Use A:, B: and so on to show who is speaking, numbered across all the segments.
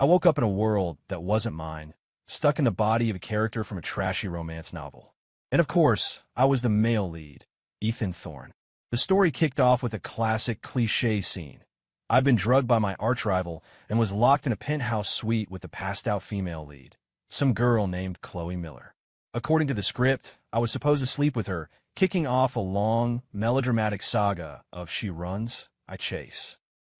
A: I woke up in a world that wasn't mine, stuck in the body of a character from a trashy romance novel. And of course, I was the male lead, Ethan Thorne. The story kicked off with a classic cliché scene. I'd been drugged by my arch-rival and was locked in a penthouse suite with the passed-out female lead, some girl named Chloe Miller. According to the script, I was supposed to sleep with her, kicking off a long, melodramatic saga of she runs, I chase.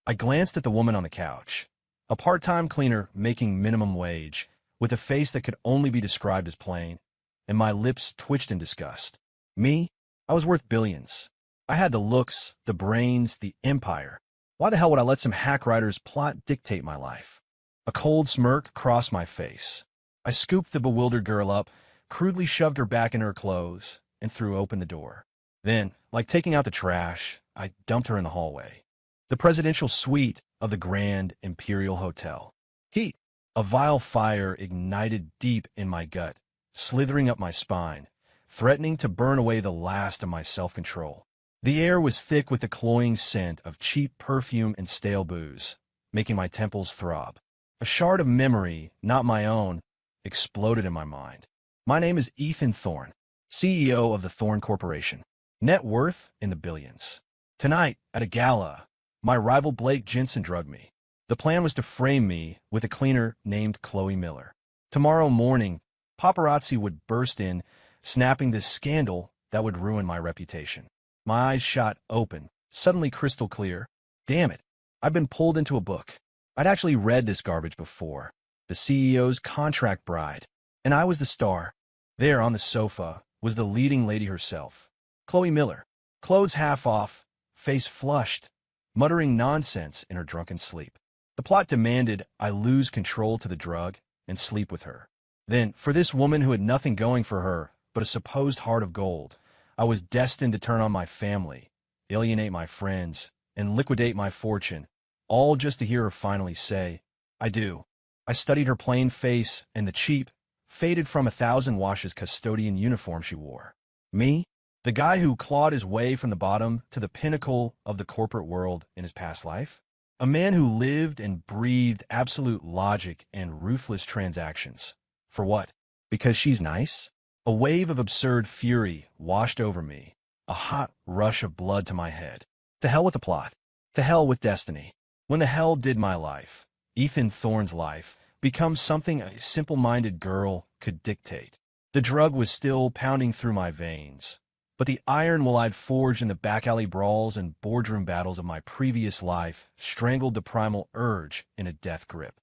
A: I glanced at the woman on the couch, a part-time cleaner making minimum wage, with a face that could only be described as plain, and my lips twitched in disgust. Me? I was worth billions. I had the looks, the brains, the empire. Why the hell would I let some hack writer's plot dictate my life? A cold smirk crossed my face. I scooped the bewildered girl up, crudely shoved her back in her clothes, and threw open the door. Then, like taking out the trash, I dumped her in the hallway. The presidential suite of the Grand Imperial Hotel. Heat, a vile fire ignited deep in my gut, slithering up my spine, threatening to burn away the last of my self-control. The air was thick with the cloying scent of cheap perfume and stale booze, making my temples throb. A shard of memory, not my own, exploded in my mind. My name is Ethan Thorne, CEO of the Thorne Corporation. Net worth in the billions. Tonight, at a gala, my rival Blake Jensen drugged me. The plan was to frame me with a cleaner named Chloe Miller. Tomorrow morning, paparazzi would burst in, snapping this scandal that would ruin my reputation. My eyes shot open, suddenly crystal clear. Damn it, I've been pulled into a book. I'd actually read this garbage before. The CEO's contract bride. And I was the star. There on the sofa was the leading lady herself, Chloe Miller, clothes half off, face flushed, muttering nonsense in her drunken sleep. The plot demanded I lose control to the drug and sleep with her. Then, for this woman who had nothing going for her but a supposed heart of gold, I was destined to turn on my family, alienate my friends, and liquidate my fortune, all just to hear her finally say, I do. I studied her plain face and the cheap, faded from 1,000 washes custodian uniform she wore. Me? The guy who clawed his way from the bottom to the pinnacle of the corporate world in his past life? A man who lived and breathed absolute logic and ruthless transactions. For what? Because she's nice? A wave of absurd fury washed over me, a hot rush of blood to my head. To hell with the plot. To hell with destiny. When the hell did my life, Ethan Thorne's life, become something a simple-minded girl could dictate? The drug was still pounding through my veins, but the iron will I'd forged in the back-alley brawls and boardroom battles of my previous life strangled the primal urge in a death grip.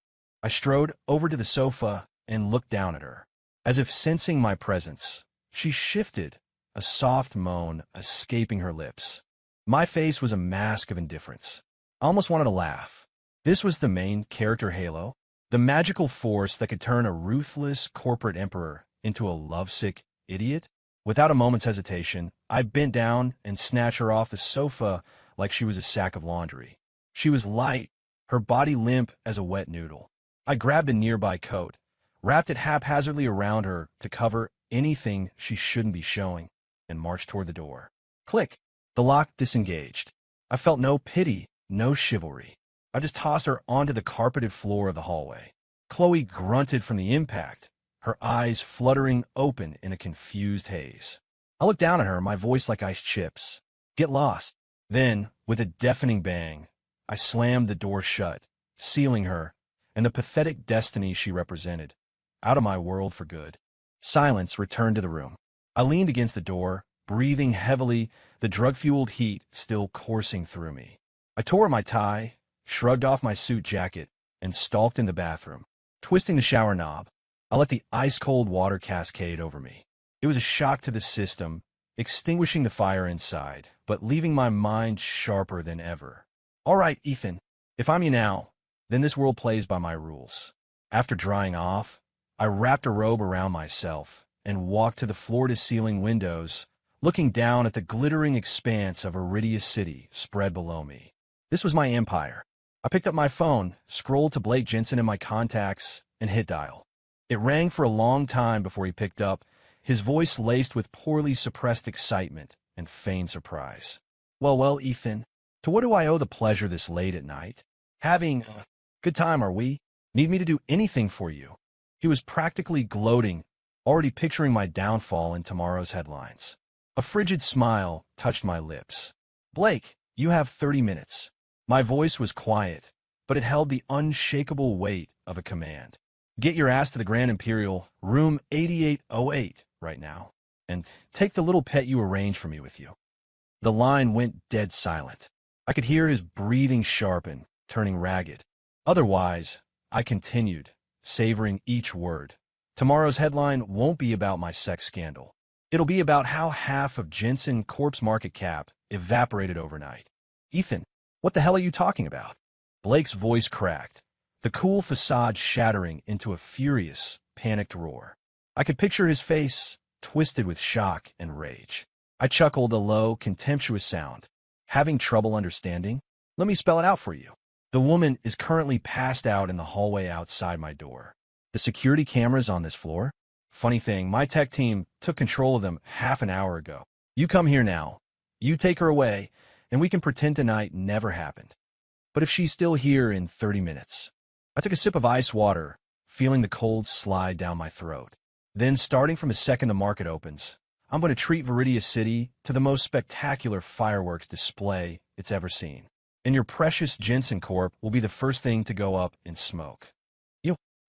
A: I strode over to the sofa and looked down at her. As if sensing my presence, she shifted, a soft moan escaping her lips. My face was a mask of indifference. I almost wanted to laugh. This was the main character halo, the magical force that could turn a ruthless corporate emperor into a lovesick idiot. Without a moment's hesitation, I bent down and snatched her off the sofa like she was a sack of laundry. She was light, her body limp as a wet noodle. I grabbed a nearby coat, wrapped it haphazardly around her to cover anything she shouldn't be showing, and marched toward the door. Click! The lock disengaged. I felt no pity, no chivalry. I just tossed her onto the carpeted floor of the hallway. Chloe grunted from the impact, her eyes fluttering open in a confused haze. I looked down at her, my voice like ice chips. Get lost. Then, with a deafening bang, I slammed the door shut, sealing her, and the pathetic destiny she represented, out of my world for good. Silence returned to the room. I leaned against the door, breathing heavily, the drug-fueled heat still coursing through me. I tore my tie, shrugged off my suit jacket, and stalked in the bathroom. Twisting the shower knob, I let the ice-cold water cascade over me. It was a shock to the system, extinguishing the fire inside, but leaving my mind sharper than ever. All right, Ethan, if I'm you now, then this world plays by my rules. After drying off, I wrapped a robe around myself and walked to the floor-to-ceiling windows, looking down at the glittering expanse of Iridia City spread below me. This was my empire. I picked up my phone, scrolled to Blake Jensen in my contacts, and hit dial. It rang for a long time before he picked up, his voice laced with poorly suppressed excitement and feigned surprise. Well, Ethan, to what do I owe the pleasure this late at night? Having a good time, are we? Need me to do anything for you? He was practically gloating, already picturing my downfall in tomorrow's headlines. A frigid smile touched my lips. Blake, you have 30 minutes. My voice was quiet, but it held the unshakable weight of a command. Get your ass to the Grand Imperial, room 8808, right now, and take the little pet you arranged for me with you. The line went dead silent. I could hear his breathing sharpen, turning ragged. Otherwise, I continued, savoring each word. Tomorrow's headline won't be about my sex scandal. It'll be about how half of Jensen Corp's market cap evaporated overnight. Ethan, what the hell are you talking about? Blake's voice cracked, the cool facade shattering into a furious, panicked roar. I could picture his face, twisted with shock and rage. I chuckled a low, contemptuous sound. Having trouble understanding? Let me spell it out for you. The woman is currently passed out in the hallway outside my door. The security cameras on this floor? Funny thing, my tech team took control of them half an hour ago. You come here now. You take her away, and we can pretend tonight never happened. But if she's still here in 30 minutes. I took a sip of ice water, feeling the cold slide down my throat. Then, starting from the second the market opens, I'm going to treat Viridia City to the most spectacular fireworks display it's ever seen. And your precious Jensen Corp will be the first thing to go up in smoke.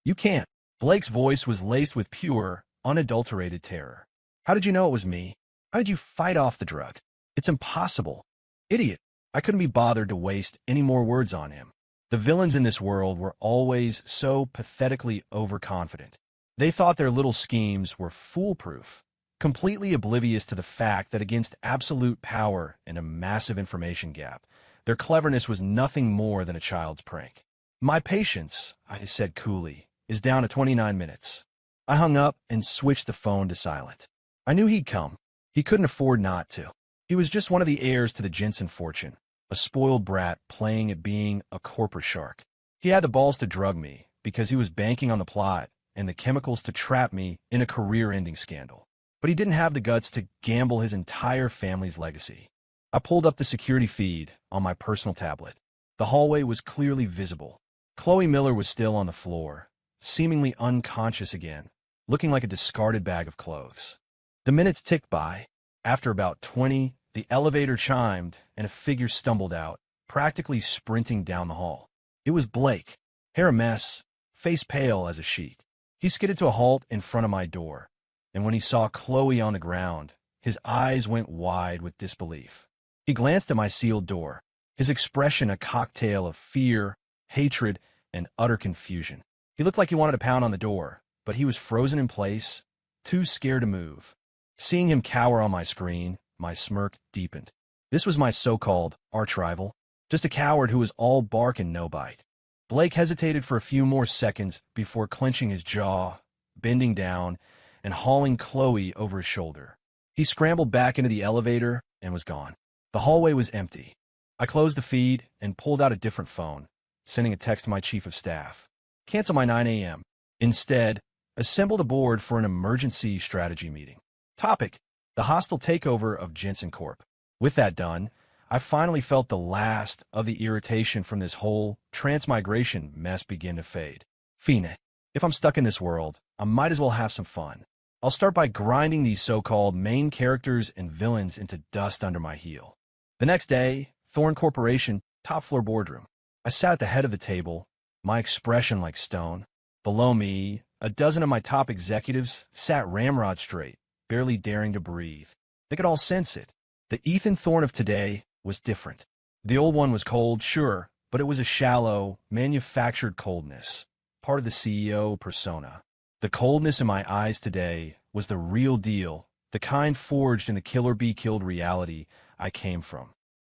A: You can't. Blake's voice was laced with pure, unadulterated terror. How did you know it was me? How did you fight off the drug? It's impossible. Idiot. I couldn't be bothered to waste any more words on him. The villains in this world were always so pathetically overconfident. They thought their little schemes were foolproof, completely oblivious to the fact that against absolute power and a massive information gap, their cleverness was nothing more than a child's prank. My patience, I said coolly, is down to 29 minutes. I hung up and switched the phone to silent. I knew he'd come. He couldn't afford not to. He was just one of the heirs to the Jensen fortune, a spoiled brat playing at being a corporate shark. He had the balls to drug me because he was banking on the plot and the chemicals to trap me in a career-ending scandal. But he didn't have the guts to gamble his entire family's legacy. I pulled up the security feed on my personal tablet. The hallway was clearly visible. Chloe Miller was still on the floor, seemingly unconscious again, looking like a discarded bag of clothes. The minutes ticked by. After about 20, the elevator chimed and a figure stumbled out, practically sprinting down the hall. It was Blake, hair a mess, face pale as a sheet. He skidded to a halt in front of my door, and when he saw Chloe on the ground, his eyes went wide with disbelief. He glanced at my sealed door, his expression a cocktail of fear, hatred, and utter confusion. He looked like he wanted to pound on the door, but he was frozen in place, too scared to move. Seeing him cower on my screen, my smirk deepened. This was my so-called arch-rival, just a coward who was all bark and no bite. Blake hesitated for a few more seconds before clenching his jaw, bending down, and hauling Chloe over his shoulder. He scrambled back into the elevator and was gone. The hallway was empty. I closed the feed and pulled out a different phone, sending a text to my chief of staff. Cancel my 9 a.m. Instead, assemble the board for an emergency strategy meeting. Topic: the hostile takeover of Jensen Corp. With that done, I finally felt the last of the irritation from this whole transmigration mess begin to fade. Fine. If I'm stuck in this world, I might as well have some fun. I'll start by grinding these so-called main characters and villains into dust under my heel. The next day, Thorn Corporation, top floor boardroom. I sat at the head of the table, my expression like stone. Below me, a dozen of my top executives sat ramrod straight, barely daring to breathe. They could all sense it. The Ethan Thorn of today was different. The old one was cold, sure, but it was a shallow, manufactured coldness, part of the CEO persona. The coldness in my eyes today was the real deal, the kind forged in the kill or be killed reality I came from.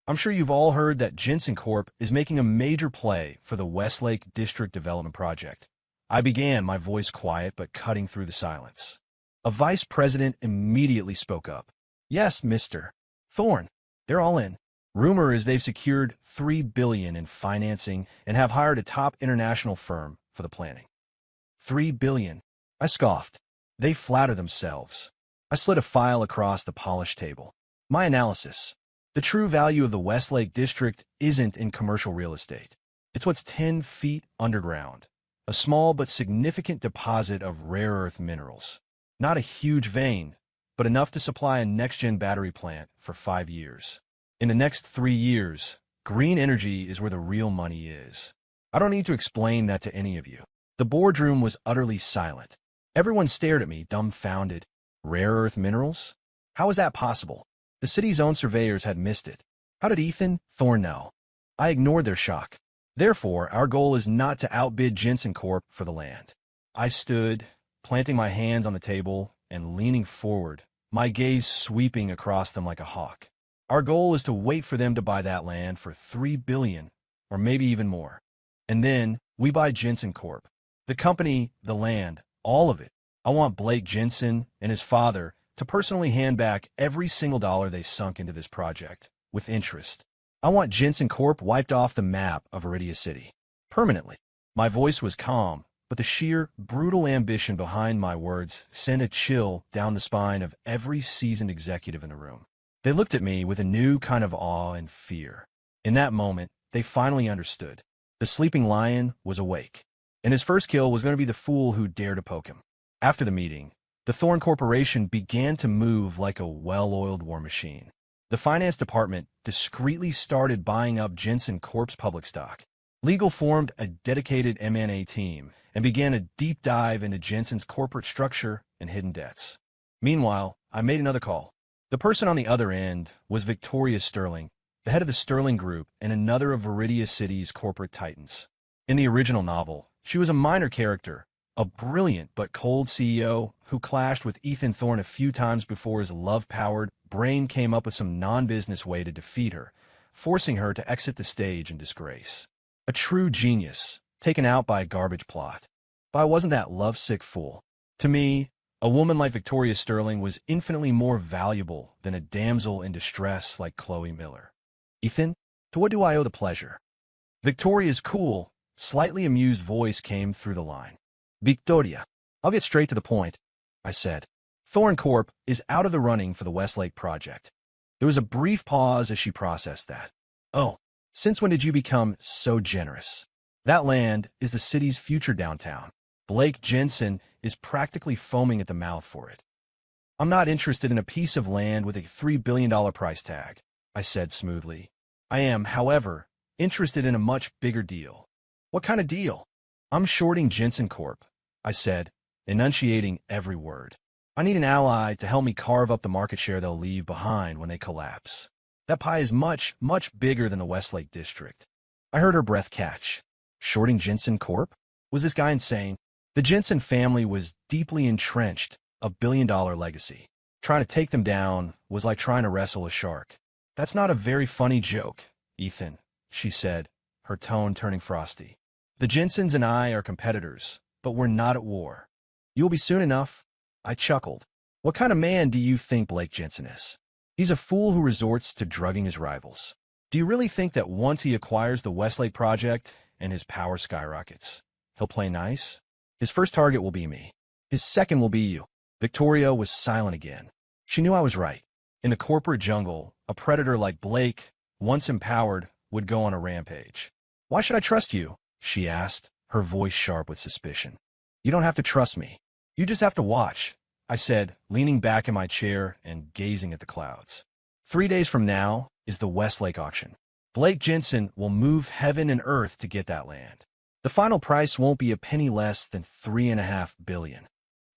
A: I'm sure you've all heard that Jensen Corp is making a major play for the Westlake District Development Project. I began, my voice quiet but cutting through the silence. A vice president immediately spoke up. Yes, Mr. Thorn, they're all in. Rumor is they've secured $3 billion in financing and have hired a top international firm for the planning. $3 billion. I scoffed. They flatter themselves. I slid a file across the polished table. My analysis. The true value of the Westlake District isn't in commercial real estate. It's what's 10 feet underground. a small but significant deposit of rare earth minerals. Not a huge vein, but enough to supply a next-gen battery plant for 5 years. In the next 3 years, green energy is where the real money is. I don't need to explain that to any of you. The boardroom was utterly silent. Everyone stared at me, dumbfounded. Rare earth minerals? How was that possible? The city's own surveyors had missed it. How did Ethan Thorne know? I ignored their shock. Therefore, our goal is not to outbid Jensen Corp for the land. I stood, planting my hands on the table and leaning forward, my gaze sweeping across them like a hawk. Our goal is to wait for them to buy that land for $3 billion, or maybe even more. And then we buy Jensen Corp. The company, the land, all of it. I want Blake Jensen and his father to personally hand back every single dollar they sunk into this project, with interest. I want Jensen Corp wiped off the map of Iridia City. Permanently. My voice was calm, but the sheer, brutal ambition behind my words sent a chill down the spine of every seasoned executive in the room. They looked at me with a new kind of awe and fear. In that moment, they finally understood. The sleeping lion was awake, and his first kill was going to be the fool who dared to poke him. After the meeting, the Thorne Corporation began to move like a well-oiled war machine. The finance department discreetly started buying up Jensen Corp's public stock. Legal formed a dedicated M&A team and began a deep dive into Jensen's corporate structure and hidden debts. Meanwhile, I made another call. The person on the other end was Victoria Sterling, the head of the Sterling Group and another of Iridia City's corporate titans. In the original novel, she was a minor character, a brilliant but cold CEO who clashed with Ethan Thorne a few times before his love-powered brain came up with some non-business way to defeat her, forcing her to exit the stage in disgrace. A true genius, taken out by a garbage plot. But I wasn't that lovesick fool. To me, a woman like Victoria Sterling was infinitely more valuable than a damsel in distress like Chloe Miller. Ethan, to what do I owe the pleasure? Victoria's cool, slightly amused voice came through the line. Victoria, I'll get straight to the point, I said. Thorne Corp is out of the running for the Westlake project. There was a brief pause as she processed that. Oh, since when did you become so generous? That land is the city's future downtown. Blake Jensen is practically foaming at the mouth for it. I'm not interested in a piece of land with a $3 billion price tag, I said smoothly. I am, however, interested in a much bigger deal. What kind of deal? I'm shorting Jensen Corp, I said, enunciating every word. I need an ally to help me carve up the market share they'll leave behind when they collapse. That pie is much, much bigger than the Westlake district. I heard her breath catch. Shorting Jensen Corp? Was this guy insane? The Jensen family was deeply entrenched, a billion-dollar legacy. Trying to take them down was like trying to wrestle a shark. That's not a very funny joke, Ethan, she said, her tone turning frosty. The Jensens and I are competitors, but we're not at war. You'll be soon enough. I chuckled. What kind of man do you think Blake Jensen is? He's a fool who resorts to drugging his rivals. Do you really think that once he acquires the Westlake project and his power skyrockets, he'll play nice? His first target will be me. His second will be you. Victoria was silent again. She knew I was right. In the corporate jungle, a predator like Blake, once empowered, would go on a rampage. Why should I trust you? She asked, her voice sharp with suspicion. You don't have to trust me. You just have to watch, I said, leaning back in my chair and gazing at the clouds. 3 days from now is the Westlake auction. Blake Jensen will move heaven and earth to get that land. The final price won't be a penny less than $3.5 billion.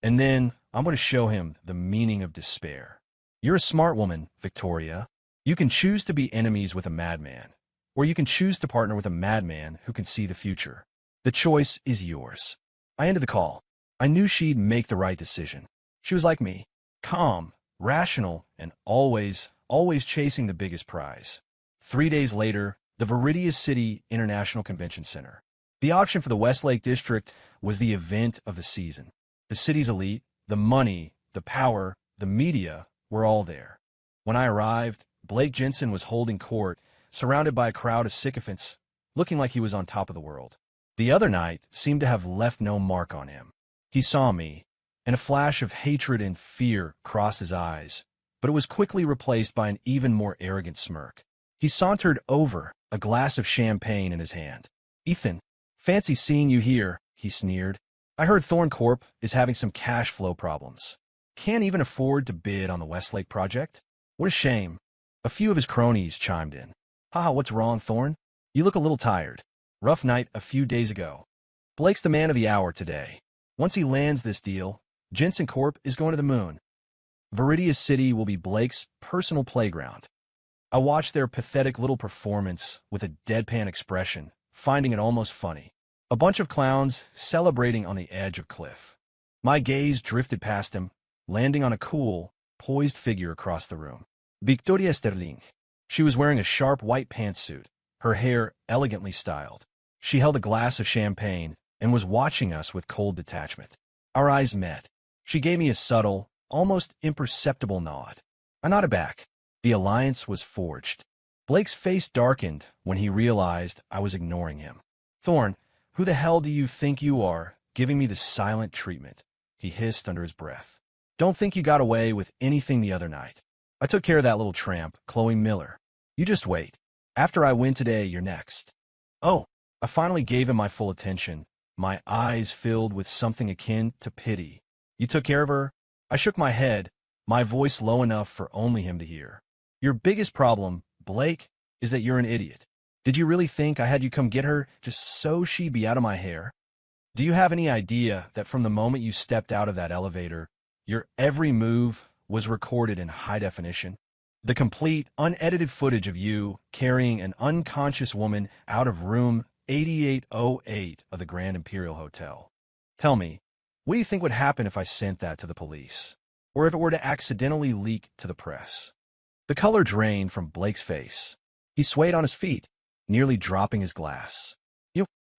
A: And then I'm going to show him the meaning of despair. You're a smart woman, Victoria. You can choose to be enemies with a madman, or you can choose to partner with a madman who can see the future. The choice is yours. I ended the call. I knew she'd make the right decision. She was like me, calm, rational, and always chasing the biggest prize. 3 days later, the Iridia City International Convention Center. The auction for the Westlake District was the event of the season. The city's elite, the money, the power, the media were all there. When I arrived, Blake Jensen was holding court, surrounded by a crowd of sycophants, looking like he was on top of the world. The other night seemed to have left no mark on him. He saw me, and a flash of hatred and fear crossed his eyes, but it was quickly replaced by an even more arrogant smirk. He sauntered over, a glass of champagne in his hand. Ethan, fancy seeing you here, he sneered. I heard Thorn Corp is having some cash flow problems. Can't even afford to bid on the Westlake project? What a shame. A few of his cronies chimed in. Haha, what's wrong, Thorn? You look a little tired. Rough night a few days ago. Blake's the man of the hour today. Once he lands this deal, Jensen Corp is going to the moon. Viridia City will be Blake's personal playground. I watched their pathetic little performance with a deadpan expression, finding it almost funny. A bunch of clowns celebrating on the edge of cliff. My gaze drifted past him, landing on a cool, poised figure across the room. Victoria Sterling. She was wearing a sharp white pantsuit, her hair elegantly styled. She held a glass of champagne and was watching us with cold detachment. Our eyes met. She gave me a subtle, almost imperceptible nod. I nodded back. The alliance was forged. Blake's face darkened when he realized I was ignoring him. Thorn, who the hell do you think you are, giving me the silent treatment? He hissed under his breath. Don't think you got away with anything the other night. I took care of that little tramp, Chloe Miller. You just wait. After I win today, you're next. Oh, I finally gave him my full attention, my eyes filled with something akin to pity. You took care of her? I shook my head, my voice low enough for only him to hear. Your biggest problem, Blake, is that you're an idiot. Did you really think I had you come get her just so she'd be out of my hair? Do you have any idea that from the moment you stepped out of that elevator, your every move was recorded in high definition? The complete, unedited footage of you carrying an unconscious woman out of room 8808 of the Grand Imperial Hotel. Tell me, what do you think would happen if I sent that to the police? Or if it were to accidentally leak to the press? The color drained from Blake's face. He swayed on his feet, nearly dropping his glass.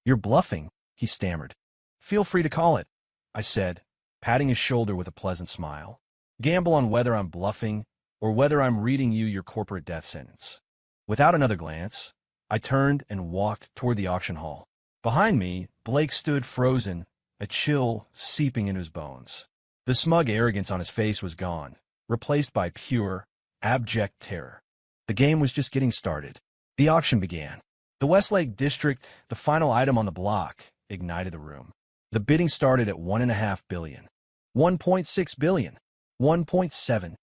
A: You're bluffing, he stammered. Feel free to call it, I said, patting his shoulder with a pleasant smile. Gamble on whether I'm bluffing or whether I'm reading you your corporate death sentence. Without another glance, I turned and walked toward the auction hall. Behind me, Blake stood frozen, a chill seeping into his bones. The smug arrogance on his face was gone, replaced by pure, abject terror. The game was just getting started. The auction began. The Westlake District, the final item on the block, ignited the room. The bidding started at $1.5 billion, $1.6 billion, $1.7.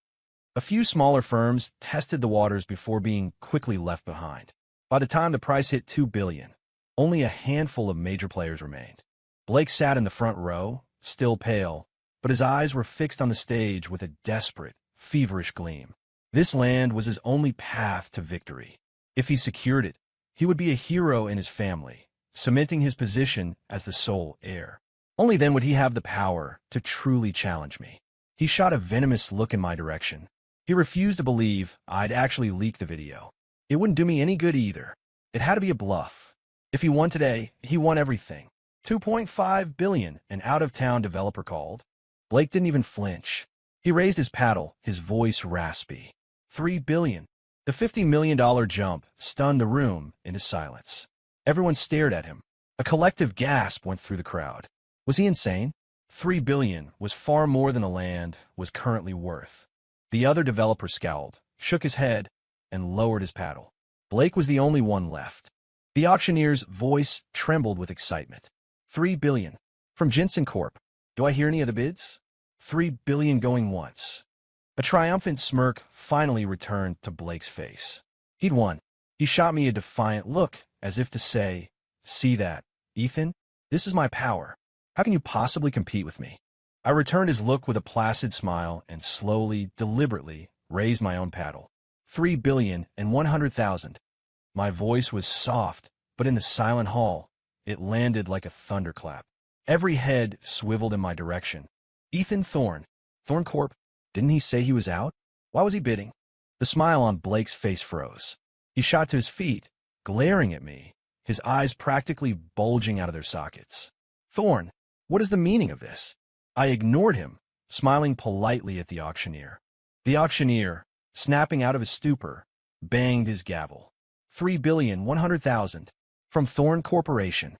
A: A few smaller firms tested the waters before being quickly left behind. By the time the price hit $2 billion, only a handful of major players remained. Blake sat in the front row, still pale, but his eyes were fixed on the stage with a desperate, feverish gleam. This land was his only path to victory. If he secured it, he would be a hero in his family, cementing his position as the sole heir. Only then would he have the power to truly challenge me. He shot a venomous look in my direction. He refused to believe I'd actually leaked the video. It wouldn't do me any good either. It had to be a bluff. If he won today, he won everything. $2.5 billion, an out-of-town developer called. Blake didn't even flinch. He raised his paddle, his voice raspy. $3 billion. The $50 million jump stunned the room into silence. Everyone stared at him. A collective gasp went through the crowd. Was he insane? $3 billion was far more than the land was currently worth. The other developer scowled, shook his head, and lowered his paddle. Blake was the only one left. The auctioneer's voice trembled with excitement. $3 billion. From Jensen Corp. Do I hear any of the bids? $3 billion going once. A triumphant smirk finally returned to Blake's face. He'd won. He shot me a defiant look, as if to say, see that, Ethan? This is my power. How can you possibly compete with me? I returned his look with a placid smile and slowly, deliberately, raised my own paddle. $3,100,000. My voice was soft, but in the silent hall, it landed like a thunderclap. Every head swiveled in my direction. Ethan Thorn. Thorn Corp. Didn't he say he was out? Why was he bidding? The smile on Blake's face froze. He shot to his feet, glaring at me, his eyes practically bulging out of their sockets. Thorn, what is the meaning of this? I ignored him, smiling politely at the auctioneer. The auctioneer, snapping out of his stupor, banged his gavel. $3,100,000. From Thorn Corporation.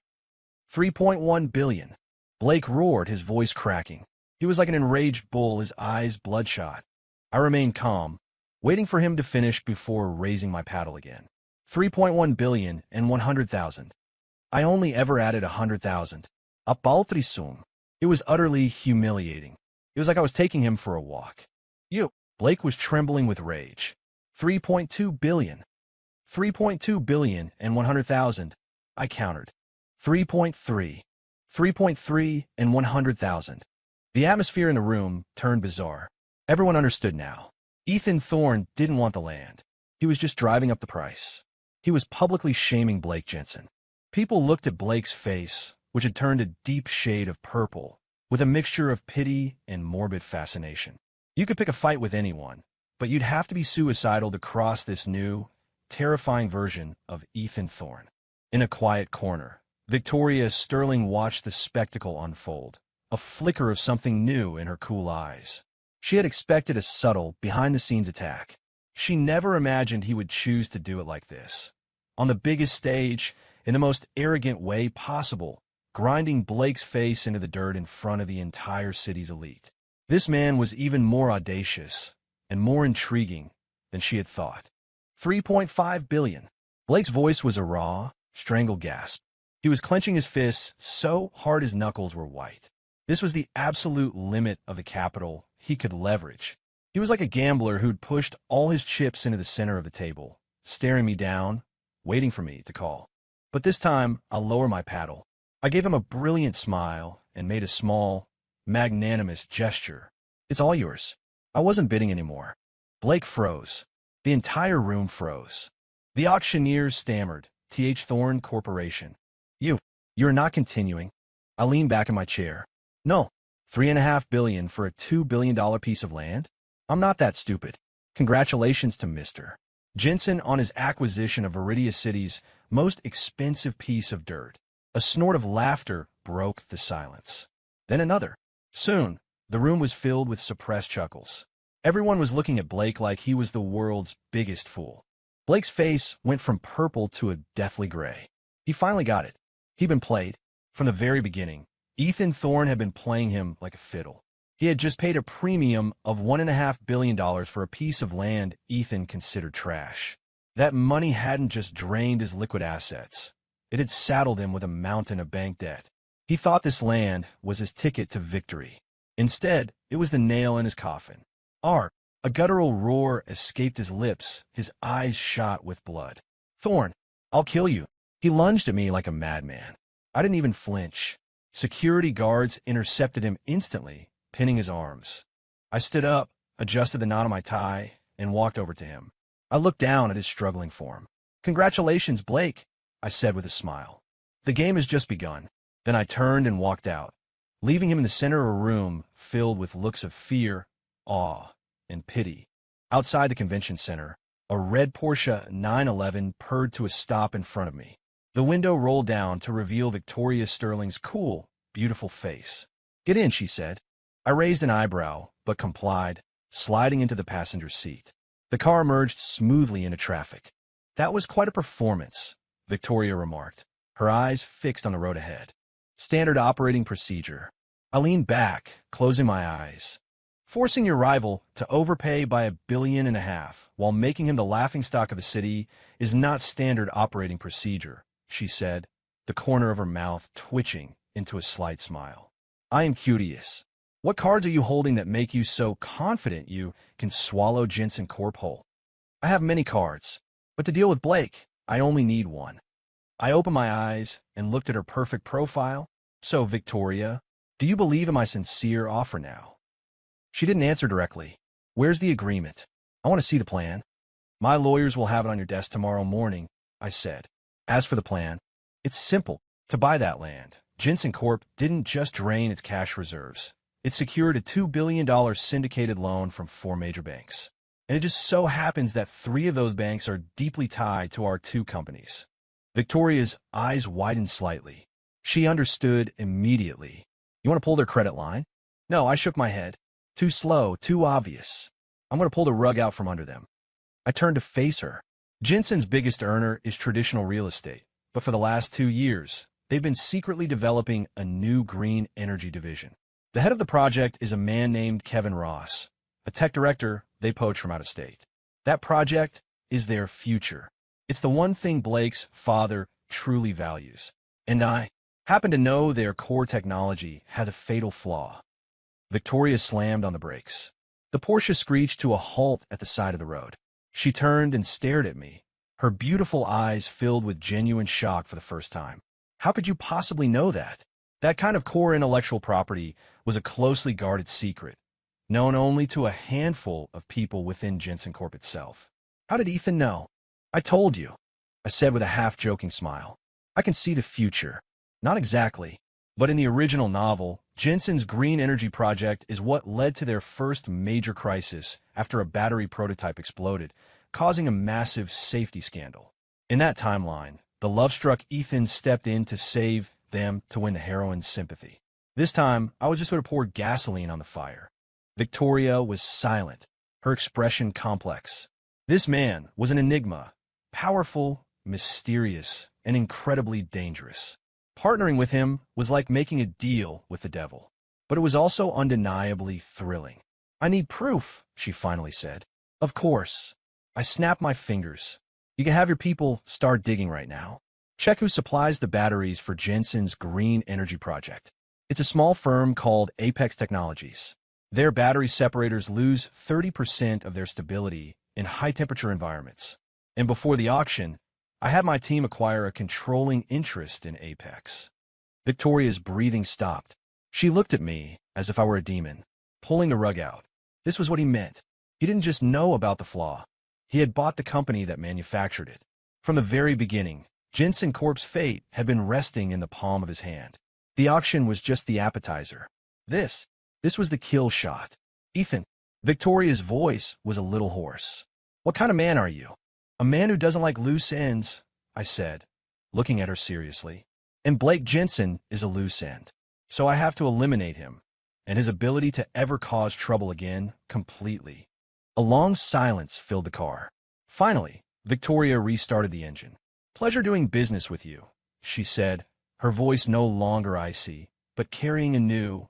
A: $3.1 billion. Blake roared, his voice cracking. He was like an enraged bull, his eyes bloodshot. I remained calm, waiting for him to finish before raising my paddle again. $3.1 billion and $100,000. I only ever added $100,000. Apaltrisum. It was utterly humiliating. It was like I was taking him for a walk. You. Blake was trembling with rage. 3.2 billion. 3.2 billion and 100,000. I countered. 3.3. 3.3 and 100,000. The atmosphere in the room turned bizarre. Everyone understood now. Ethan Thorne didn't want the land. He was just driving up the price. He was publicly shaming Blake Jensen. People looked at Blake's face, which had turned a deep shade of purple, with a mixture of pity and morbid fascination. You could pick a fight with anyone, but you'd have to be suicidal to cross this new, terrifying version of Ethan Thorne. In a quiet corner, Victoria Sterling watched the spectacle unfold, a flicker of something new in her cool eyes. She had expected a subtle, behind-the-scenes attack. She never imagined he would choose to do it like this. On the biggest stage, in the most arrogant way possible, grinding Blake's face into the dirt in front of the entire city's elite. This man was even more audacious and more intriguing than she had thought. 3.5 billion. Blake's voice was a raw, strangled gasp. He was clenching his fists so hard his knuckles were white. This was the absolute limit of the capital he could leverage. He was like a gambler who'd pushed all his chips into the center of the table, staring me down, waiting for me to call. But this time, I'll lower my paddle. I gave him a brilliant smile and made a small, magnanimous gesture. It's all yours. I wasn't bidding anymore. Blake froze. The entire room froze. The auctioneers stammered, T.H. Thorne Corporation. You're not continuing. I leaned back in my chair. No, $3.5 billion for a $2 billion piece of land? I'm not that stupid. Congratulations to Mr. Jensen on his acquisition of Viridia City's most expensive piece of dirt. A snort of laughter broke the silence. Then another. Soon, the room was filled with suppressed chuckles. Everyone was looking at Blake like he was the world's biggest fool. Blake's face went from purple to a deathly gray. He finally got it. He'd been played. From the very beginning, Ethan Thorne had been playing him like a fiddle. He had just paid a premium of $1.5 billion for a piece of land Ethan considered trash. That money hadn't just drained his liquid assets. It had saddled him with a mountain of bank debt. He thought this land was his ticket to victory. Instead, it was the nail in his coffin. A guttural roar escaped his lips, his eyes shot with blood. Thorne, I'll kill you. He lunged at me like a madman. I didn't even flinch. Security guards intercepted him instantly, pinning his arms. I stood up, adjusted the knot on my tie, and walked over to him. I looked down at his struggling form. Congratulations, Blake, I said with a smile. The game has just begun. Then I turned and walked out, leaving him in the center of a room filled with looks of fear, awe, and pity. Outside the convention center, a red Porsche 911 purred to a stop in front of me. The window rolled down to reveal Victoria Sterling's cool, beautiful face. Get in, she said. I raised an eyebrow, but complied, sliding into the passenger seat. The car merged smoothly into traffic. That was quite a performance, Victoria remarked, her eyes fixed on the road ahead. Standard operating procedure. I leaned back, closing my eyes. Forcing your rival to overpay by $1.5 billion while making him the laughingstock of the city is not standard operating procedure, she said, the corner of her mouth twitching into a slight smile. I am curious. What cards are you holding that make you so confident you can swallow Jensen Corp whole? I have many cards, but to deal with Blake, I only need one. I opened my eyes and looked at her perfect profile. So, Victoria, do you believe in my sincere offer now? She didn't answer directly. Where's the agreement? I want to see the plan. My lawyers will have it on your desk tomorrow morning, I said. As for the plan, it's simple. To buy that land, Jensen Corp didn't just drain its cash reserves. It secured a $2 billion syndicated loan from 4 major banks. And it just so happens that 3 of those banks are deeply tied to our 2 companies. Victoria's eyes widened slightly. She understood immediately. You want to pull their credit line? No, I shook my head. Too slow, too obvious. I'm going to pull the rug out from under them. I turned to face her. Jensen's biggest earner is traditional real estate, but for the last 2 years, they've been secretly developing a new green energy division. The head of the project is a man named Kevin Ross, a tech director they poached from out of state. That project is their future. It's the one thing Blake's father truly values. And I happen to know their core technology has a fatal flaw. Victoria slammed on the brakes. The Porsche screeched to a halt at the side of the road. She turned and stared at me, her beautiful eyes filled with genuine shock for the first time. How could you possibly know that? That kind of core intellectual property was a closely guarded secret, known only to a handful of people within Jensen Corp itself. How did Ethan know? I told you, I said with a half-joking smile. I can see the future. Not exactly, but in the original novel, Jensen's green energy project is what led to their first major crisis after a battery prototype exploded, causing a massive safety scandal. In that timeline, the love-struck Ethan stepped in to save them to win the heroine's sympathy. This time, I was just going to pour gasoline on the fire. Victoria was silent, her expression complex. This man was an enigma, powerful, mysterious, and incredibly dangerous. Partnering with him was like making a deal with the devil, but it was also undeniably thrilling. I need proof, she finally said. Of course. I snapped my fingers. You can have your people start digging right now. Check who supplies the batteries for Jensen's green energy project. It's a small firm called Apex Technologies. Their battery separators lose 30% of their stability in high-temperature environments. And before the auction, I had my team acquire a controlling interest in Apex. Victoria's breathing stopped. She looked at me as if I were a demon, pulling the rug out. This was what he meant. He didn't just know about the flaw. He had bought the company that manufactured it. From the very beginning, Jensen Corp's fate had been resting in the palm of his hand. The auction was just the appetizer. This was the kill shot. Ethan. Victoria's voice was a little hoarse. What kind of man are you? A man who doesn't like loose ends, I said, looking at her seriously. And Blake Jensen is a loose end. So I have to eliminate him, and his ability to ever cause trouble again, completely. A long silence filled the car. Finally, Victoria restarted the engine. Pleasure doing business with you, she said, her voice no longer icy, but carrying a new,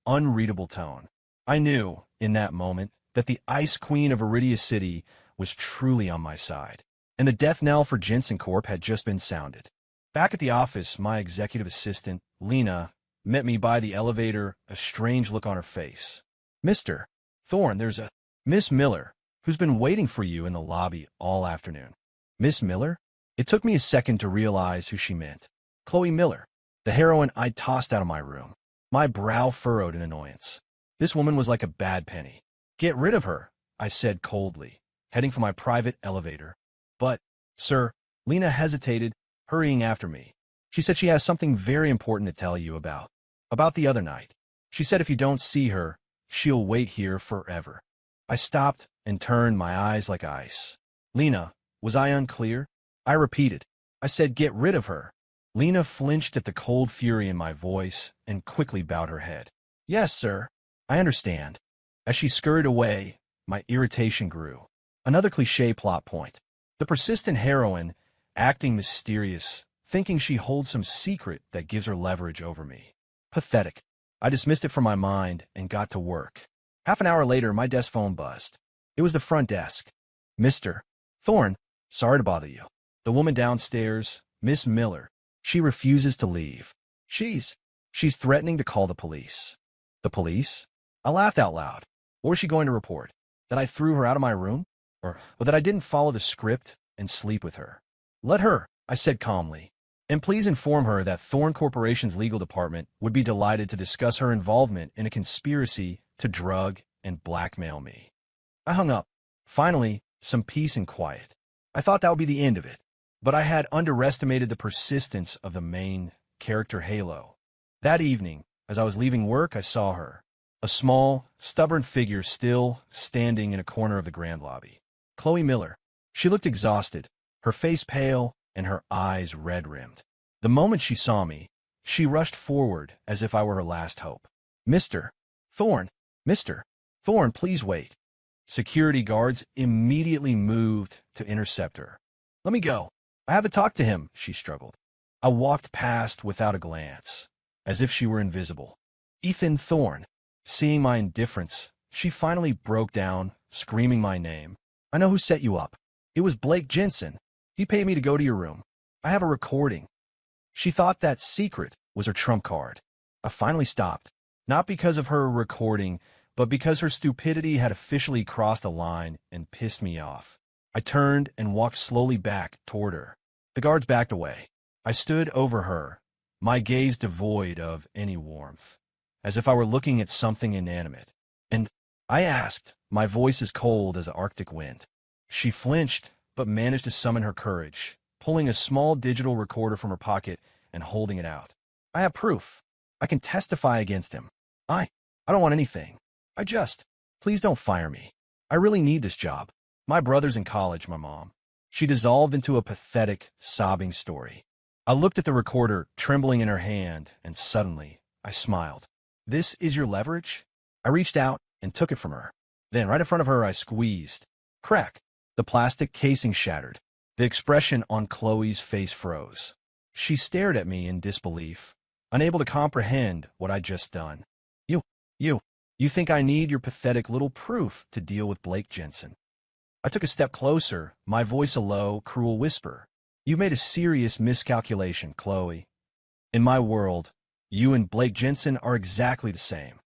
A: unreadable tone. I knew, in that moment, that the Ice Queen of Iridia City was truly on my side, and the death knell for Jensen Corp had just been sounded. Back at the office, my executive assistant, Lena, met me by the elevator, a strange look on her face. Mr. Thorne, there's a Miss Miller, who's been waiting for you in the lobby all afternoon. Miss Miller? It took me a second to realize who she meant. Chloe Miller, the heroine I'd tossed out of my room. My brow furrowed in annoyance. This woman was like a bad penny. Get rid of her, I said coldly, heading for my private elevator. But, sir, Lena hesitated, hurrying after me. She said she has something very important to tell you about the other night. She said if you don't see her, she'll wait here forever. I stopped and turned my eyes like ice. Lena, was I unclear? I repeated. I said get rid of her. Lena flinched at the cold fury in my voice and quickly bowed her head. Yes, sir. I understand. As she scurried away, my irritation grew. Another cliché plot point. The persistent heroine, acting mysterious, thinking she holds some secret that gives her leverage over me. Pathetic. I dismissed it from my mind and got to work. Half an hour later, my desk phone buzzed. It was the front desk. Mr. Thorne, sorry to bother you. The woman downstairs, Miss Miller, she refuses to leave. She's threatening to call the police. The police? I laughed out loud. What was she going to report? That I threw her out of my room? Or that I didn't follow the script and sleep with her? Let her, I said calmly. And please inform her that Thorne Corporation's legal department would be delighted to discuss her involvement in a conspiracy to drug and blackmail me. I hung up. Finally, some peace and quiet. I thought that would be the end of it, but I had underestimated the persistence of the main character Halo. That evening, as I was leaving work, I saw her. A small, stubborn figure still standing in a corner of the grand lobby. Chloe Miller. She looked exhausted, her face pale and her eyes red-rimmed. The moment she saw me, she rushed forward as if I were her last hope. Mr. Thorne, Mr. Thorne, please wait. Security guards immediately moved to intercept her. Let me go. I have to talk to him, she struggled. I walked past without a glance, as if she were invisible. Ethan Thorne. Seeing my indifference, she finally broke down, screaming my name. I know who set you up. It was Blake Jensen. He paid me to go to your room. I have a recording. She thought that secret was her trump card. I finally stopped, not because of her recording, but because her stupidity had officially crossed a line and pissed me off. I turned and walked slowly back toward her. The guards backed away. I stood over her, my gaze devoid of any warmth, as if I were looking at something inanimate. And I asked, my voice as cold as an Arctic wind. She flinched, but managed to summon her courage, pulling a small digital recorder from her pocket and holding it out. I have proof. I can testify against him. I don't want anything. Please don't fire me. I really need this job. My brother's in college, my mom. She dissolved into a pathetic, sobbing story. I looked at the recorder, trembling in her hand, and suddenly, I smiled. This is your leverage? I reached out and took it from her. Then, right in front of her, I squeezed. Crack. The plastic casing shattered. The expression on Chloe's face froze. She stared at me in disbelief, unable to comprehend what I'd just done. You think I need your pathetic little proof to deal with Blake Jensen? I took a step closer, my voice a low, cruel whisper. You made a serious miscalculation, Chloe. In my world, you and Blake Jensen are exactly the same.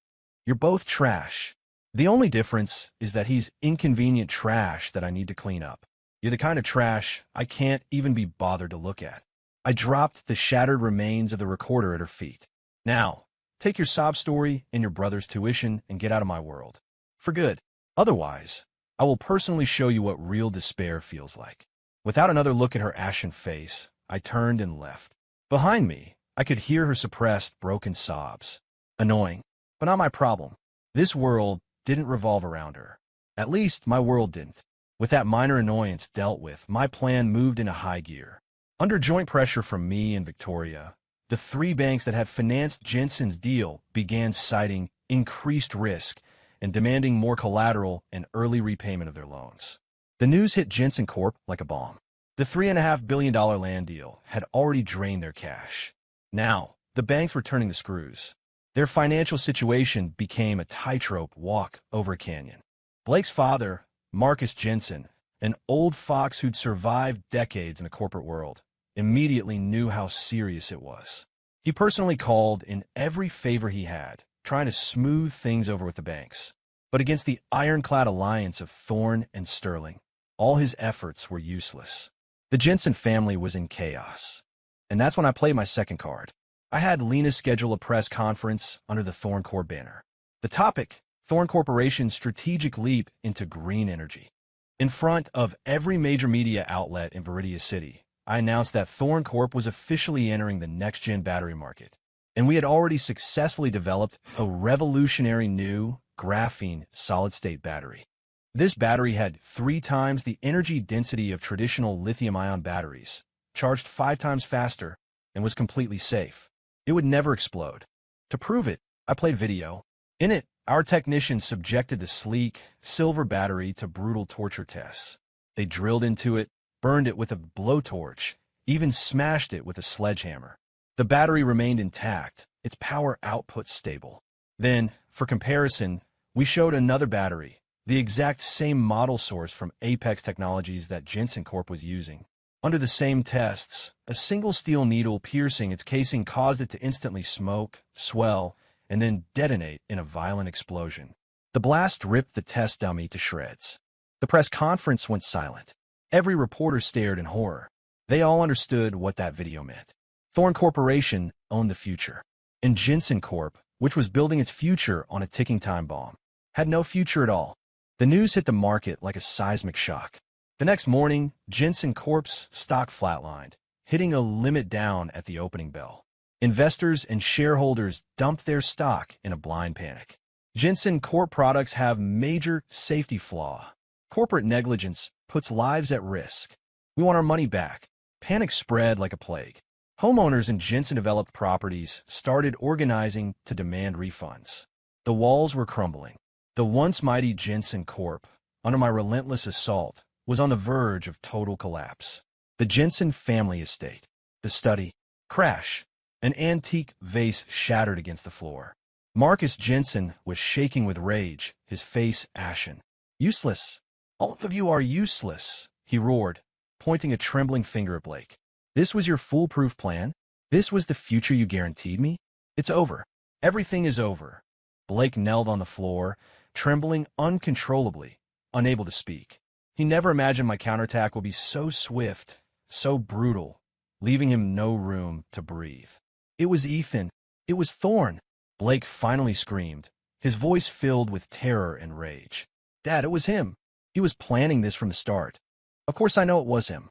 A: You're both trash. The only difference is that he's inconvenient trash that I need to clean up. You're the kind of trash I can't even be bothered to look at. I dropped the shattered remains of the recorder at her feet. Now, take your sob story and your brother's tuition and get out of my world. For good. Otherwise, I will personally show you what real despair feels like. Without another look at her ashen face, I turned and left. Behind me, I could hear her suppressed, broken sobs. Annoying, but not my problem. This world didn't revolve around her. At least, my world didn't. With that minor annoyance dealt with, my plan moved into high gear. Under joint pressure from me and Victoria, the three banks that had financed Jensen's deal began citing increased risk and demanding more collateral and early repayment of their loans. The news hit Jensen Corp like a bomb. The $3.5 billion land deal had already drained their cash. Now, the banks were turning the screws. Their financial situation became a tightrope walk over a canyon. Blake's father, Marcus Jensen, an old fox who'd survived decades in the corporate world, immediately knew how serious it was. He personally called in every favor he had, trying to smooth things over with the banks. But against the ironclad alliance of Thorne and Sterling, all his efforts were useless. The Jensen family was in chaos. And that's when I played my second card. I had Lena schedule a press conference under the Thorne Corp banner. The topic, Thorne Corporation's strategic leap into green energy. In front of every major media outlet in Viridia City, I announced that Thorne Corp was officially entering the next-gen battery market, and we had already successfully developed a revolutionary new graphene solid-state battery. This battery had 3 times the energy density of traditional lithium-ion batteries, charged 5 times faster, and was completely safe. It would never explode. To prove it, I played video. In it, our technicians subjected the sleek, silver battery to brutal torture tests. They drilled into it, burned it with a blowtorch, even smashed it with a sledgehammer. The battery remained intact, its power output stable. Then, for comparison, we showed another battery, the exact same model source from Apex Technologies that Jensen Corp was using. Under the same tests, a single steel needle piercing its casing caused it to instantly smoke, swell, and then detonate in a violent explosion. The blast ripped the test dummy to shreds. The press conference went silent. Every reporter stared in horror. They all understood what that video meant. Thorne Corporation owned the future, and Jensen Corp, which was building its future on a ticking time bomb, had no future at all. The news hit the market like a seismic shock. The next morning, Jensen Corp's stock flatlined, hitting a limit down at the opening bell. Investors and shareholders dumped their stock in a blind panic. Jensen Corp products have major safety flaw. Corporate negligence puts lives at risk. We want our money back. Panic spread like a plague. Homeowners in Jensen-developed properties started organizing to demand refunds. The walls were crumbling. The once mighty Jensen Corp, under my relentless assault, was on the verge of total collapse. The Jensen family estate, the study, crash. An antique vase shattered against the floor. Marcus Jensen was shaking with rage, his face ashen. Useless. All of you are useless, he roared, pointing a trembling finger at Blake. This was your foolproof plan? This was the future you guaranteed me? It's over. Everything is over. Blake knelt on the floor, trembling uncontrollably, unable to speak. He never imagined my counterattack would be so swift, so brutal, leaving him no room to breathe. It was Ethan. It was Thorn. Blake finally screamed, his voice filled with terror and rage. Dad, it was him. He was planning this from the start. Of course I know it was him.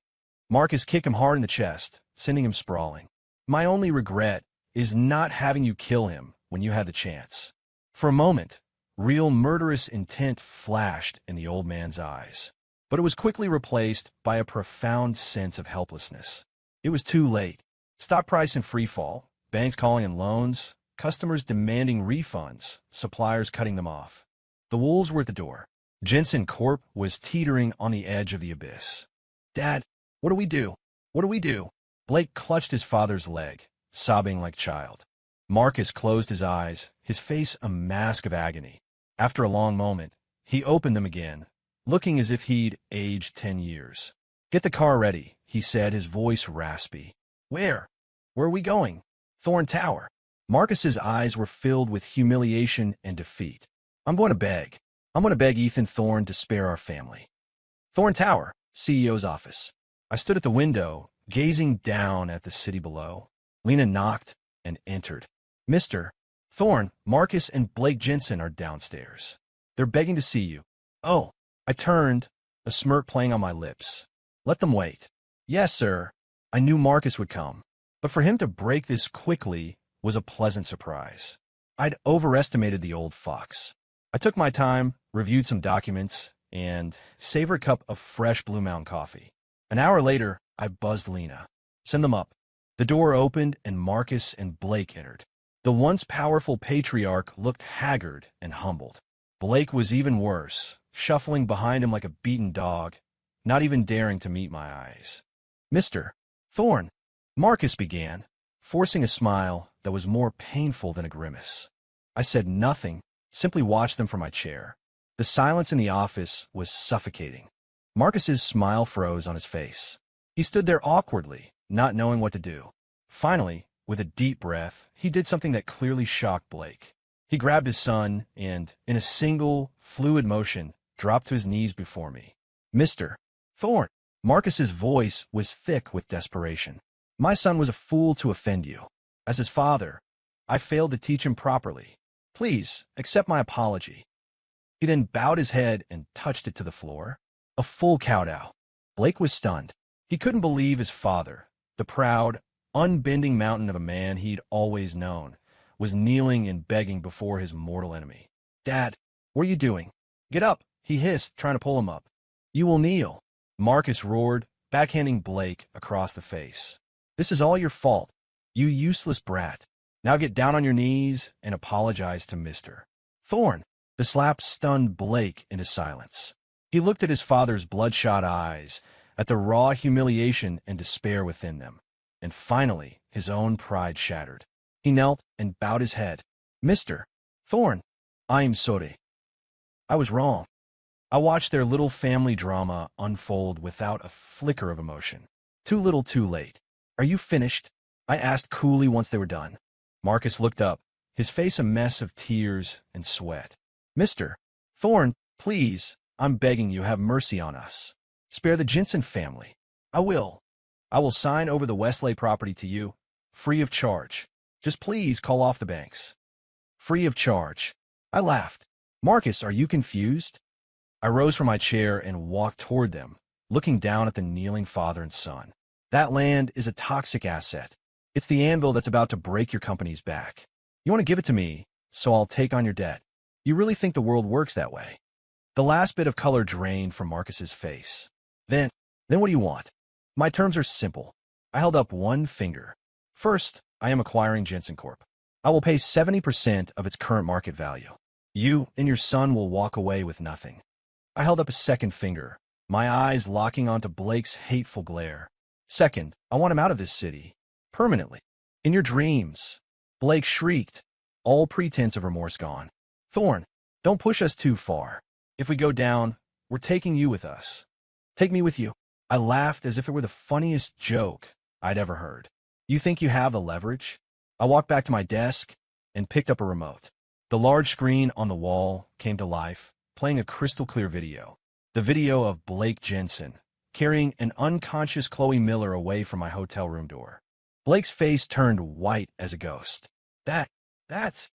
A: Marcus kicked him hard in the chest, sending him sprawling. My only regret is not having you kill him when you had the chance. For a moment, real murderous intent flashed in the old man's eyes, but it was quickly replaced by a profound sense of helplessness. It was too late. Stock price in free fall, banks calling in loans, customers demanding refunds, suppliers cutting them off. The wolves were at the door. Jensen Corp was teetering on the edge of the abyss. Dad, what do we do? What do we do? Blake clutched his father's leg, sobbing like a child. Marcus closed his eyes, his face a mask of agony. After a long moment, he opened them again, looking as if he'd aged 10 years. Get the car ready, he said, his voice raspy. Where? Where are we going? Thorn Tower. Marcus's eyes were filled with humiliation and defeat. I'm going to beg. I'm going to beg Ethan Thorn to spare our family. Thorn Tower, CEO's office. I stood at the window, gazing down at the city below. Lena knocked and entered. Mr. Thorn, Marcus and Blake Jensen are downstairs. They're begging to see you. Oh, I turned, a smirk playing on my lips. Let them wait. Yes, sir. I knew Marcus would come, but for him to break this quickly was a pleasant surprise. I'd overestimated the old fox. I took my time, reviewed some documents, and savored a cup of fresh Blue Mountain coffee. An hour later, I buzzed Lena. Send them up. The door opened and Marcus and Blake entered. The once powerful patriarch looked haggard and humbled. Blake was even worse, shuffling behind him like a beaten dog, not even daring to meet my eyes. Mr. Thorn, Marcus began, forcing a smile that was more painful than a grimace. I said nothing, simply watched them from my chair. The silence in the office was suffocating. Marcus's smile froze on his face. He stood there awkwardly, not knowing what to do. Finally, with a deep breath, he did something that clearly shocked Blake. He grabbed his son and, in a single, fluid motion, dropped to his knees before me. Mr. Thorn. Marcus's voice was thick with desperation. My son was a fool to offend you. As his father, I failed to teach him properly. Please, accept my apology. He then bowed his head and touched it to the floor. A full kowtow. Blake was stunned. He couldn't believe his father, the proud, unbending mountain of a man he'd always known, was kneeling and begging before his mortal enemy. Dad, what are you doing? Get up, he hissed, trying to pull him up. You will kneel. Marcus roared, backhanding Blake across the face. This is all your fault, you useless brat. Now get down on your knees and apologize to Mr. Thorn. The slap stunned Blake into silence. He looked at his father's bloodshot eyes, at the raw humiliation and despair within them, and finally his own pride shattered. He knelt and bowed his head. Mr. Thorn, I'm sorry. I was wrong. I watched their little family drama unfold without a flicker of emotion. Too little, too late. Are you finished? I asked coolly once they were done. Marcus looked up, his face a mess of tears and sweat. Mr. Thorn, please, I'm begging you, have mercy on us. Spare the Jensen family. I will. I will sign over the Westlake property to you, free of charge. Just please call off the banks. Free of charge. I laughed. Marcus, are you confused? I rose from my chair and walked toward them, looking down at the kneeling father and son. That land is a toxic asset. It's the anvil that's about to break your company's back. You want to give it to me, so I'll take on your debt. You really think the world works that way? The last bit of color drained from Marcus's face. Then what do you want? My terms are simple. I held up one finger. First, I am acquiring Jensen Corp. I will pay 70% of its current market value. You and your son will walk away with nothing. I held up a second finger, my eyes locking onto Blake's hateful glare. Second, I want him out of this city. Permanently. In your dreams. Blake shrieked, all pretense of remorse gone. Thorn, don't push us too far. If we go down, we're taking you with us. Take me with you. I laughed as if it were the funniest joke I'd ever heard. You think you have the leverage? I walked back to my desk and picked up a remote. The large screen on the wall came to life, playing a crystal-clear video. The video of Blake Jensen carrying an unconscious Chloe Miller away from my hotel room door. Blake's face turned white as a ghost. That's...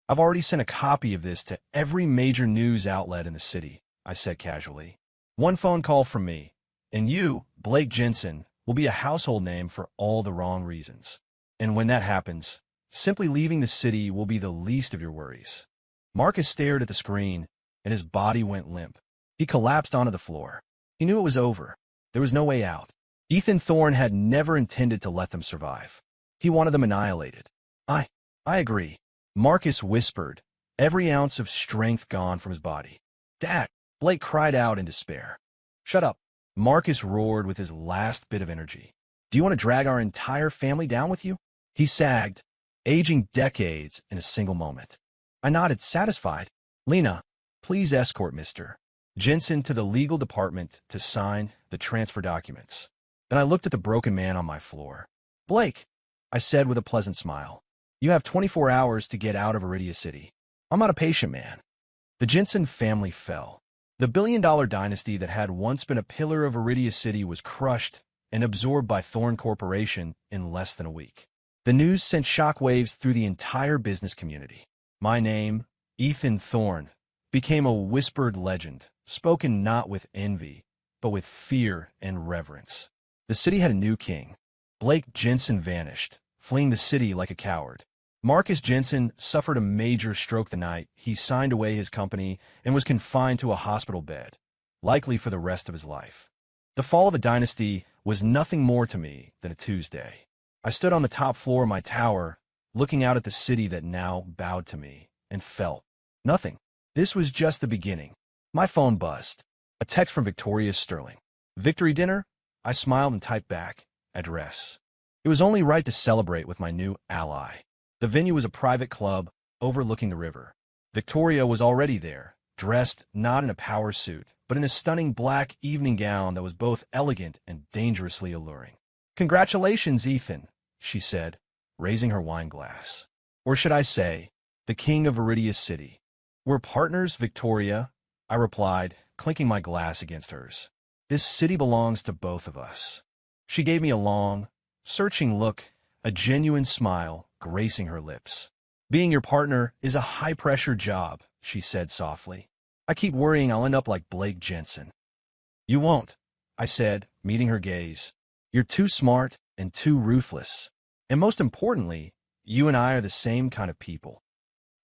A: I've already sent a copy of this to every major news outlet in the city, I said casually. One phone call from me, and you, Blake Jensen, will be a household name for all the wrong reasons. And when that happens, simply leaving the city will be the least of your worries. Marcus stared at the screen, and his body went limp. He collapsed onto the floor. He knew it was over. There was no way out. Ethan Thorne had never intended to let them survive. He wanted them annihilated. I agree. Marcus whispered, every ounce of strength gone from his body. Dad! Blake cried out in despair. Shut up. Marcus roared with his last bit of energy. Do you want to drag our entire family down with you? He sagged, aging decades in a single moment. I nodded, satisfied. Lena, please escort Mr. Jensen to the legal department to sign the transfer documents. Then I looked at the broken man on my floor. Blake, I said with a pleasant smile, you have 24 hours to get out of Iridia City. I'm not a patient man. The Jensen family fell. The billion-dollar dynasty that had once been a pillar of Iridia City was crushed and absorbed by Thorne Corporation in less than a week. The news sent shockwaves through the entire business community. My name, Ethan Thorne, became a whispered legend, spoken not with envy, but with fear and reverence. The city had a new king. Blake Jensen vanished, fleeing the city like a coward. Marcus Jensen suffered a major stroke the night he signed away his company and was confined to a hospital bed, likely for the rest of his life. The fall of a dynasty was nothing more to me than a Tuesday. I stood on the top floor of my tower, looking out at the city that now bowed to me, and felt nothing. This was just the beginning. My phone buzzed. A text from Victoria Sterling. Victory dinner? I smiled and typed back. Address. It was only right to celebrate with my new ally. The venue was a private club overlooking the river. Victoria was already there, dressed not in a power suit, but in a stunning black evening gown that was both elegant and dangerously alluring. Congratulations, Ethan, she said, raising her wine glass. Or should I say, the king of Iridia City. We're partners, Victoria, I replied, clinking my glass against hers. This city belongs to both of us. She gave me a long, searching look, a genuine smile gracing her lips. Being your partner is a high-pressure job, she said softly. I keep worrying I'll end up like Blake Jensen. You won't, I said, meeting her gaze. You're too smart and too ruthless. And most importantly, you and I are the same kind of people.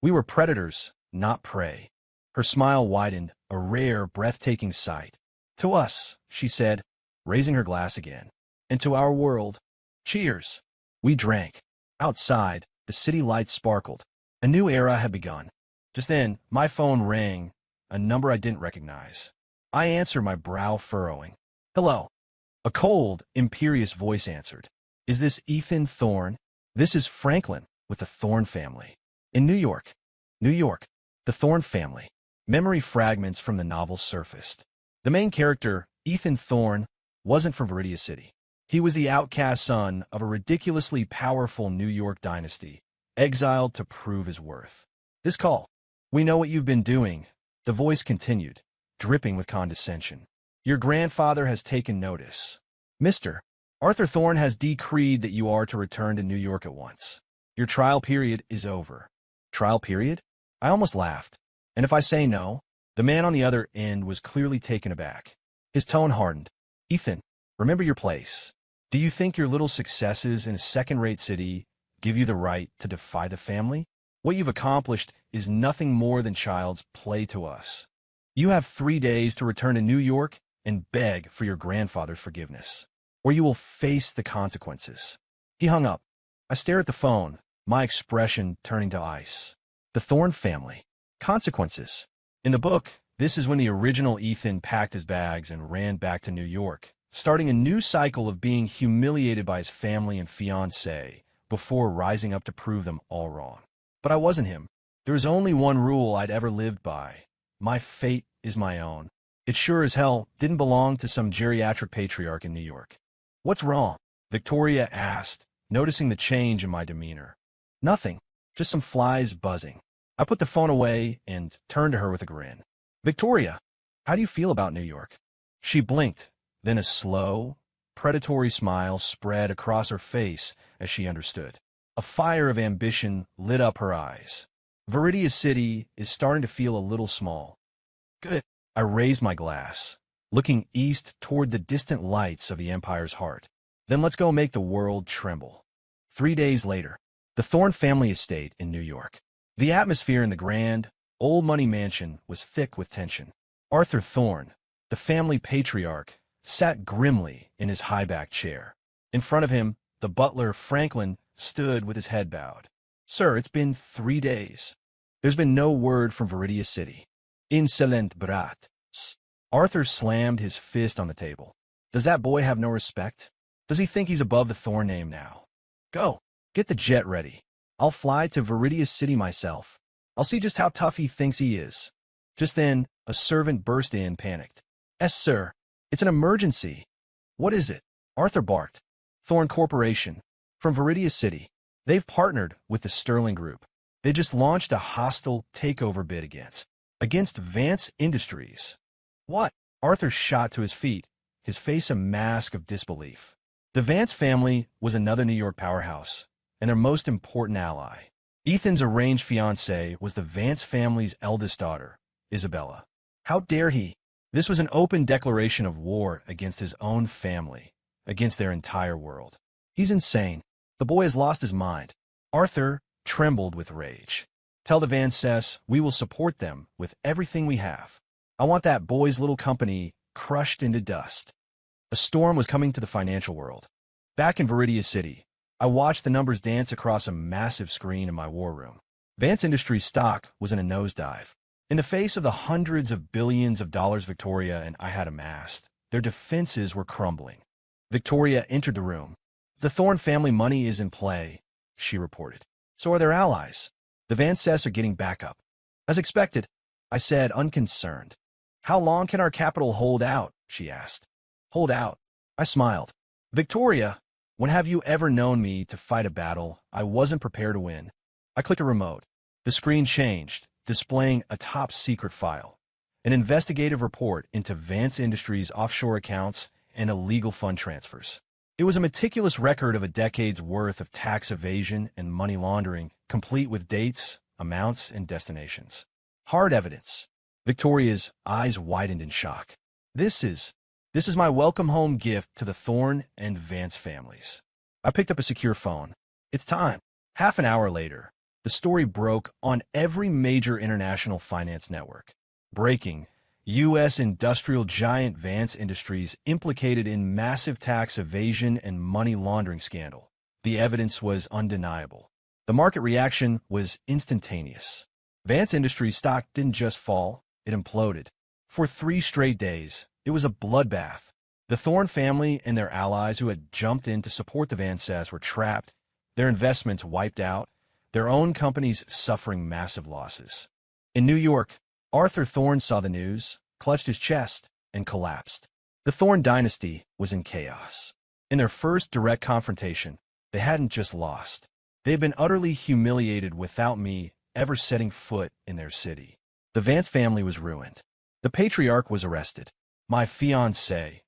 A: We were predators, not prey. Her smile widened, a rare, breathtaking sight. To us, she said, raising her glass again. And to our world. Cheers. We drank. Outside, the city lights sparkled. A new era had begun. Just then, my phone rang, a number I didn't recognize. I answered, my brow furrowing. Hello. A cold, imperious voice answered. Is this Ethan Thorne? This is Franklin, with the Thorne family. In New York. New York. The Thorne family. Memory fragments from the novel surfaced. The main character, Ethan Thorne, wasn't from Iridia City. He was the outcast son of a ridiculously powerful New York dynasty, exiled to prove his worth. This call. We know what you've been doing, the voice continued, dripping with condescension. Your grandfather has taken notice. Mr. Arthur Thorne has decreed that you are to return to New York at once. Your trial period is over. Trial period? I almost laughed. And if I say no? The man on the other end was clearly taken aback. His tone hardened. Ethan, remember your place. Do you think your little successes in a second-rate city give you the right to defy the family? What you've accomplished is nothing more than child's play to us. You have 3 days to return to New York and beg for your grandfather's forgiveness, or you will face the consequences. He hung up. I stared at the phone, my expression turning to ice. The Thorne family. Consequences. In the book, this is when the original Ethan packed his bags and ran back to New York, starting a new cycle of being humiliated by his family and fiancée before rising up to prove them all wrong. But I wasn't him. There was only one rule I'd ever lived by. My fate is my own. It sure as hell didn't belong to some geriatric patriarch in New York. What's wrong? Victoria asked, noticing the change in my demeanor. Nothing, just some flies buzzing. I put the phone away and turned to her with a grin. Victoria, how do you feel about New York? She blinked, then a slow, predatory smile spread across her face as she understood. A fire of ambition lit up her eyes. Viridia City is starting to feel a little small. Good. I raised my glass, looking east toward the distant lights of the Empire's heart. Then let's go make the world tremble. 3 days later, the Thorne family estate in New York. The atmosphere in the grand, old-money mansion was thick with tension. Arthur Thorne, the family patriarch, sat grimly in his high-backed chair. In front of him, the butler, Franklin, stood with his head bowed. Sir, it's been 3 days. There's been no word from Viridia City. Insolent brat. Arthur slammed his fist on the table. Does that boy have no respect? Does he think he's above the Thorne name now? Go, get the jet ready. I'll fly to Viridia City myself. I'll see just how tough he thinks he is. Just then, a servant burst in, panicked. Yes, sir. It's an emergency. What is it? Arthur barked. Thorne Corporation. From Viridia City. They've partnered with the Sterling Group. They just launched a hostile takeover bid against Vance Industries. What? Arthur shot to his feet, his face a mask of disbelief. The Vance family was another New York powerhouse, and their most important ally. Ethan's arranged fiancée was the Vance family's eldest daughter, Isabella. How dare he? This was an open declaration of war against his own family, against their entire world. He's insane. The boy has lost his mind. Arthur trembled with rage. Tell the Vances we will support them with everything we have. I want that boy's little company crushed into dust. A storm was coming to the financial world. Back in Viridia City, I watched the numbers dance across a massive screen in my war room. Vance Industries stock was in a nosedive. In the face of the hundreds of billions of dollars Victoria and I had amassed, their defenses were crumbling. Victoria entered the room. The Thorne family money is in play, she reported. So are their allies. The Vances are getting back up. As expected, I said, unconcerned. How long can our capital hold out? She asked. Hold out. I smiled. Victoria, when have you ever known me to fight a battle I wasn't prepared to win? I clicked a remote. The screen changed, displaying a top-secret file, an investigative report into Vance Industries' offshore accounts and illegal fund transfers. It was a meticulous record of a decade's worth of tax evasion and money laundering, complete with dates, amounts, and destinations. Hard evidence. Victoria's eyes widened in shock. This is my welcome home gift to the Thorne and Vance families. I picked up a secure phone. It's time. Half an hour later, the story broke on every major international finance network. Breaking: U.S. industrial giant Vance Industries implicated in massive tax evasion and money laundering scandal. The evidence was undeniable. The market reaction was instantaneous. Vance Industries stock didn't just fall, it imploded. For 3 straight days, it was a bloodbath. The Thorne family and their allies who had jumped in to support the Vances were trapped, their investments wiped out, their own companies suffering massive losses. In New York, Arthur Thorne saw the news, clutched his chest, and collapsed. The Thorne dynasty was in chaos. In their first direct confrontation, they hadn't just lost. They had been utterly humiliated without me ever setting foot in their city. The Vance family was ruined. The patriarch was arrested. My fiancée,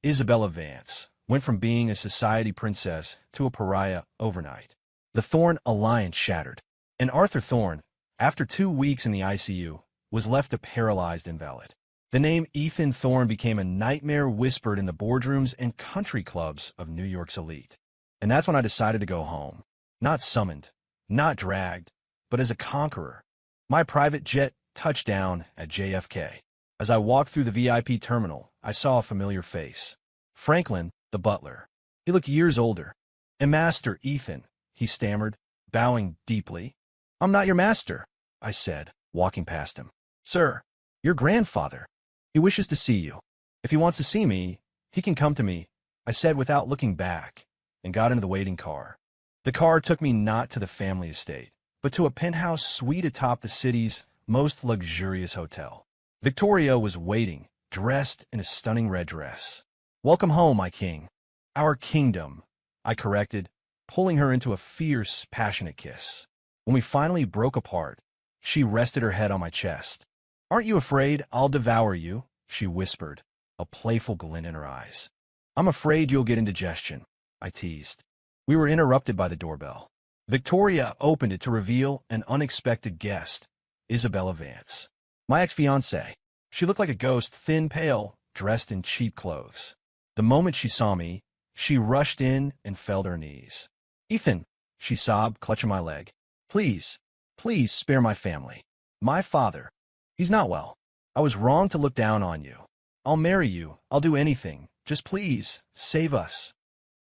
A: Isabella Vance, went from being a society princess to a pariah overnight. The Thorne alliance shattered, and Arthur Thorne, after 2 weeks in the ICU, was left a paralyzed invalid. The name Ethan Thorne became a nightmare whispered in the boardrooms and country clubs of New York's elite. And that's when I decided to go home. Not summoned, not dragged, but as a conqueror. My private jet touched down at JFK. As I walked through the VIP terminal, I saw a familiar face. Franklin, the butler. He looked years older. Master Ethan, he stammered, bowing deeply. I'm not your master, I said, walking past him. Sir, your grandfather. He wishes to see you. If he wants to see me, he can come to me, I said without looking back, and got into the waiting car. The car took me not to the family estate, but to a penthouse suite atop the city's most luxurious hotel. Victoria was waiting, dressed in a stunning red dress. Welcome home, my king. Our kingdom, I corrected, pulling her into a fierce, passionate kiss. When we finally broke apart, she rested her head on my chest. "Aren't you afraid I'll devour you?" she whispered, a playful glint in her eyes. "I'm afraid you'll get indigestion," I teased. We were interrupted by the doorbell. Victoria opened it to reveal an unexpected guest, Isabella Vance, my ex-fiancée. She looked like a ghost, thin, pale, dressed in cheap clothes. The moment she saw me, she rushed in and fell to her knees. "Ethan," she sobbed, clutching my leg. "Please, please spare my family. My father, he's not well. I was wrong to look down on you. I'll marry you. I'll do anything. Just please, save us."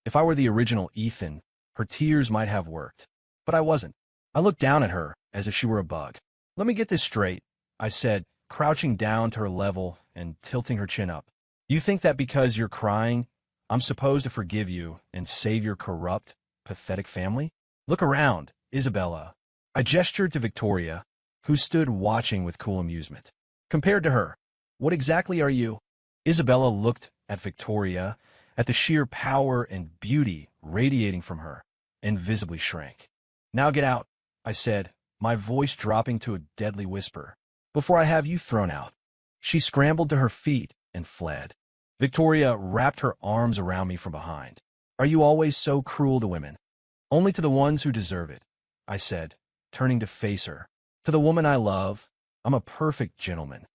A: If I were the original Ethan, her tears might have worked. But I wasn't. I looked down at her as if she were a bug. "Let me get this straight," I said, crouching down to her level and tilting her chin up. "You think that because you're crying, I'm supposed to forgive you and save your corrupt, pathetic family? Look around, Isabella." I gestured to Victoria, who stood watching with cool amusement. "Compared to her, what exactly are you?" Isabella looked at Victoria, at the sheer power and beauty radiating from her, and visibly shrank. "Now get out," I said, my voice dropping to a deadly whisper, "before I have you thrown out." She scrambled to her feet and fled. Victoria wrapped her arms around me from behind. "Are you always so cruel to women?" "Only to the ones who deserve it," I said, turning to face her. "To the woman I love, I'm a perfect gentleman."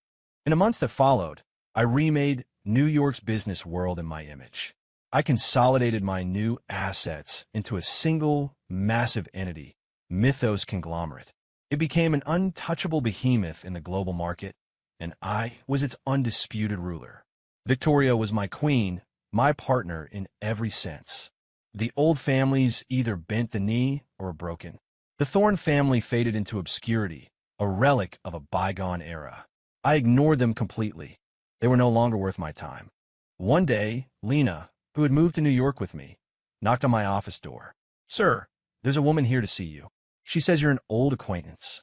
A: In the months that followed, I remade New York's business world in my image. I consolidated my new assets into a single, massive entity, Mythos Conglomerate. It became an untouchable behemoth in the global market, and I was its undisputed ruler. Victoria was my queen, my partner in every sense. The old families either bent the knee or were broken. The Thorne family faded into obscurity, a relic of a bygone era. I ignored them completely. They were no longer worth my time. One day, Lena, who had moved to New York with me, knocked on my office door. "Sir, there's a woman here to see you. She says you're an old acquaintance.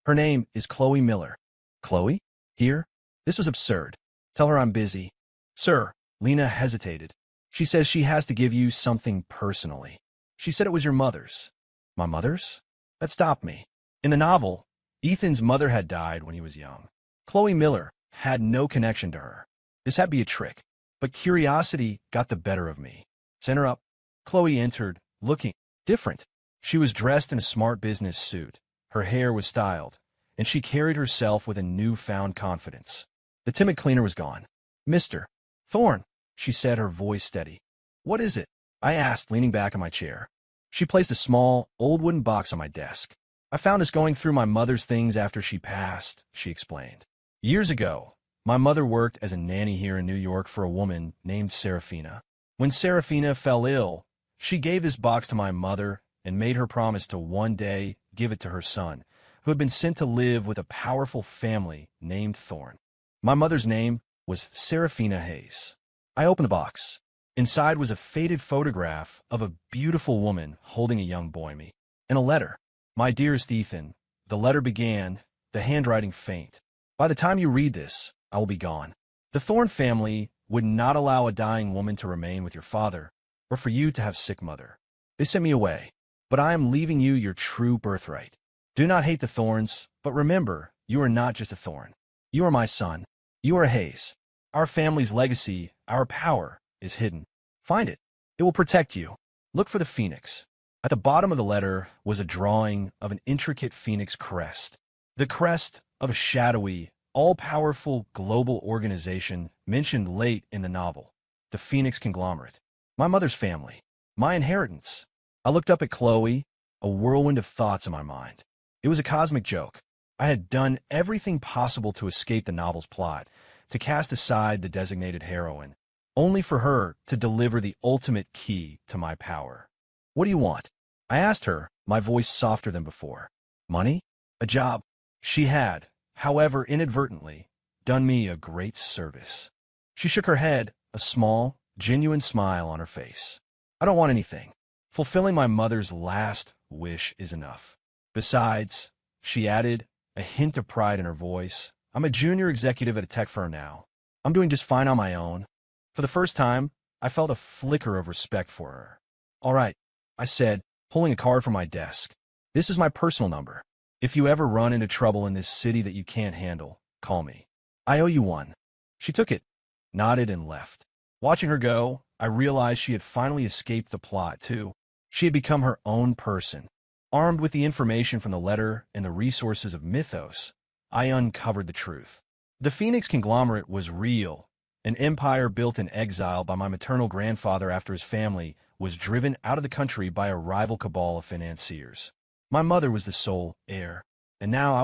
A: Her name is Chloe Miller." "Chloe? Here?" This was absurd. "Tell her I'm busy." "Sir," Lena hesitated. "She says she has to give you something personally. She said it was your mother's." "My mother's?" That stopped me. In the novel, Ethan's mother had died when he was young. Chloe Miller had no connection to her. This had to be a trick, but curiosity got the better of me. "Send her up." Chloe entered, looking different. She was dressed in a smart business suit. Her hair was styled, and she carried herself with a newfound confidence. The timid cleaner was gone. "Mr. Thorne," she said, her voice steady. "What is it?" I asked, leaning back in my chair. She placed a small, old wooden box on my desk. "I found this going through my mother's things after she passed," she explained. "Years ago, my mother worked as a nanny here in New York for a woman named Serafina. When Serafina fell ill, she gave this box to my mother and made her promise to one day give it to her son, who had been sent to live with a powerful family named Thorne. My mother's name was Serafina Hayes." I opened the box. Inside was a faded photograph of a beautiful woman holding a young boy, and a letter. "My dearest Ethan," the letter began, the handwriting faint. "By the time you read this, I will be gone. The Thorne family would not allow a dying woman to remain with your father, or for you to have sick mother. They sent me away, but I am leaving you your true birthright. Do not hate the Thornes, but remember, you are not just a Thorne. You are my son. You are a Hayes. Our family's legacy, our power, is hidden. Find it. It will protect you. Look for the phoenix." At the bottom of the letter was a drawing of an intricate phoenix crest, the crest of a shadowy, all-powerful global organization mentioned late in the novel, the Phoenix Conglomerate. My mother's family. My inheritance. I looked up at Chloe, a whirlwind of thoughts in my mind. It was a cosmic joke. I had done everything possible to escape the novel's plot, to cast aside the designated heroine, only for her to deliver the ultimate key to my power. "What do you want?" I asked her, my voice softer than before. "Money? A job." She had, however inadvertently, done me a great service. She shook her head, a small, genuine smile on her face. "I don't want anything. Fulfilling my mother's last wish is enough. Besides," she added, a hint of pride in her voice, "I'm a junior executive at a tech firm now. I'm doing just fine on my own." For the first time, I felt a flicker of respect for her. "All right," I said, pulling a card from my desk. This is my personal number. If you ever run into trouble in this city that you can't handle, call me. I owe you one. She took it, nodded, and left. Watching her go, I realized she had finally escaped the plot, too. She had become her own person. Armed with the information from the letter and the resources of mythos, I uncovered the truth. The Phoenix conglomerate was real. An empire built in exile by my maternal grandfather after his family was driven out of the country by a rival cabal of financiers. My mother was the sole heir, and now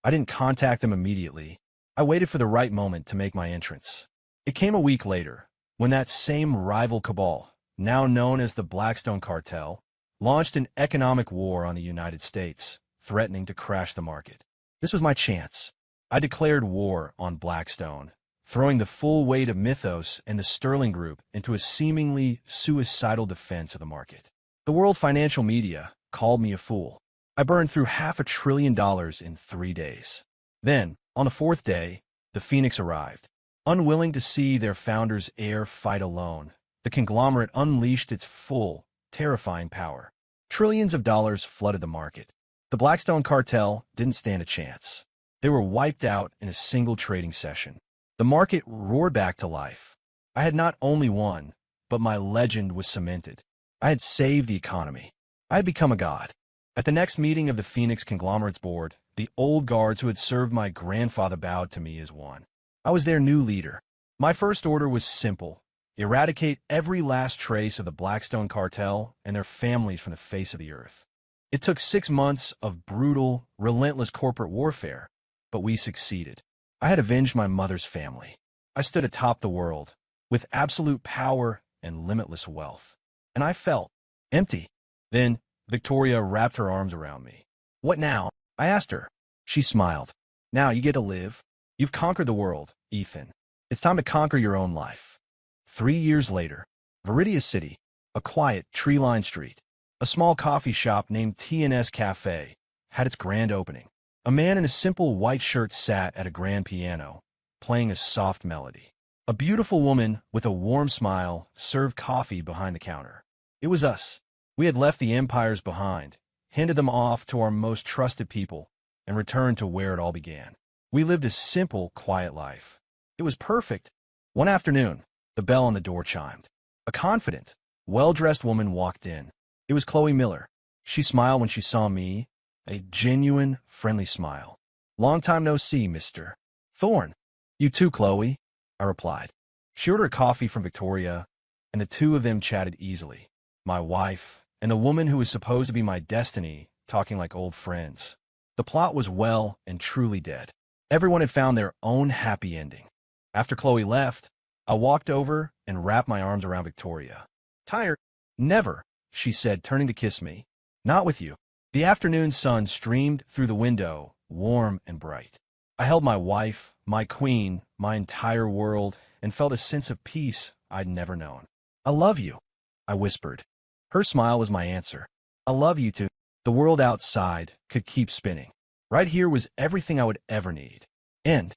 A: I didn't contact them immediately. I waited for the right moment to make my entrance. It came a week later, when that same rival cabal, now known as the Blackstone Cartel, launched an economic war on the United States, threatening to crash the market. This was my chance. I declared war on Blackstone, throwing the full weight of mythos and the Sterling Group into a seemingly suicidal defense of the market. The world financial media called me a fool. I burned through $500 billion in 3 days. Then, on the fourth day, the Phoenix arrived. Unwilling to see their founder's heir fight alone, the conglomerate unleashed its full, terrifying power. Trillions of dollars flooded the market. The Blackstone cartel didn't stand a chance. They were wiped out in a single trading session. The market roared back to life. I had not only won, but my legend was cemented. I had saved the economy. I had become a god. At the next meeting of the Phoenix conglomerate's board, the old guards who had served my grandfather bowed to me as one. I was their new leader. My first order was simple: eradicate every last trace of the Blackstone cartel and their families from the face of the earth. It took 6 months of brutal, relentless corporate warfare, but we succeeded. I had avenged my mother's family. I stood atop the world, with absolute power and limitless wealth. And I felt empty. Then, Victoria wrapped her arms around me. "What now?" I asked her. She smiled. "Now you get to live. You've conquered the world, Ethan. It's time to conquer your own life." 3 years later, Viridia City, a quiet, tree-lined street, a small coffee shop named T&S Cafe, had its grand opening. A man in a simple white shirt sat at a grand piano, playing a soft melody. A beautiful woman with a warm smile served coffee behind the counter. It was us. We had left the empires behind, handed them off to our most trusted people, and returned to where it all began. We lived a simple, quiet life. It was perfect. One afternoon, the bell on the door chimed. A confident, well-dressed woman walked in. It was Chloe Miller. She smiled when she saw me, a genuine, friendly smile. "Long time no see, Mr. Thorne." "You too, Chloe," I replied. She ordered coffee from Victoria, and the two of them chatted easily. My wife, and the woman who was supposed to be my destiny, talking like old friends. The plot was well and truly dead. Everyone had found their own happy ending. After Chloe left, I walked over and wrapped my arms around Victoria. "Tired?" "Never," she said, turning to kiss me. "Not with you." The afternoon sun streamed through the window, warm and bright. I held my wife, my queen, my entire world, and felt a sense of peace I'd never known. "I love you," I whispered. Her smile was my answer. "I love you too." The world outside could keep spinning. Right here was everything I would ever need. End.